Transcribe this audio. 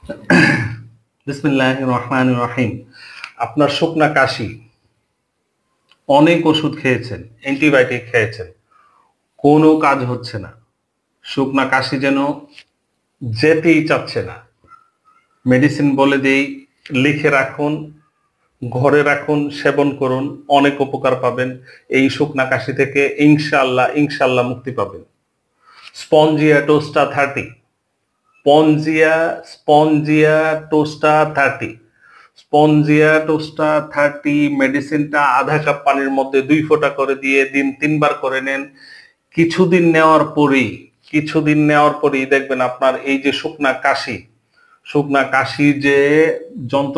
বিসমিল্লাহির রহমানির রহিম। আপনার শুকনা কাশি, অনেক ওষুধ খেয়েছেন, অ্যান্টিবায়োটিক খেয়েছেন, কোনো কাজ হচ্ছে না। শুকনা কাশি যেন যেতেই চাচ্ছে না। মেডিসিন বলে দেই, লিখে রাখুন, ঘরে রাখুন, সেবন করুন, অনেক উপকার পাবেন। এই শুকনা কাশি থেকে ইনশাআল্লাহ ইনশাআল্লাহ মুক্তি পাবেন। স্পঞ্জিয়া টোস্টা 30, স্পঞ্জিয়া টোস্টা 30, স্পঞ্জিয়া টোস্টা 30 মেডিসিনটা আধা কাপ পানির মধ্যে 2 ফোঁটা করে দিয়ে দিন 3 বার করে নেন। কিছুদিন নেওয়ার পরেই দেখবেন আপনার এই যে শুকনা কাশি যে যন্ত্রণা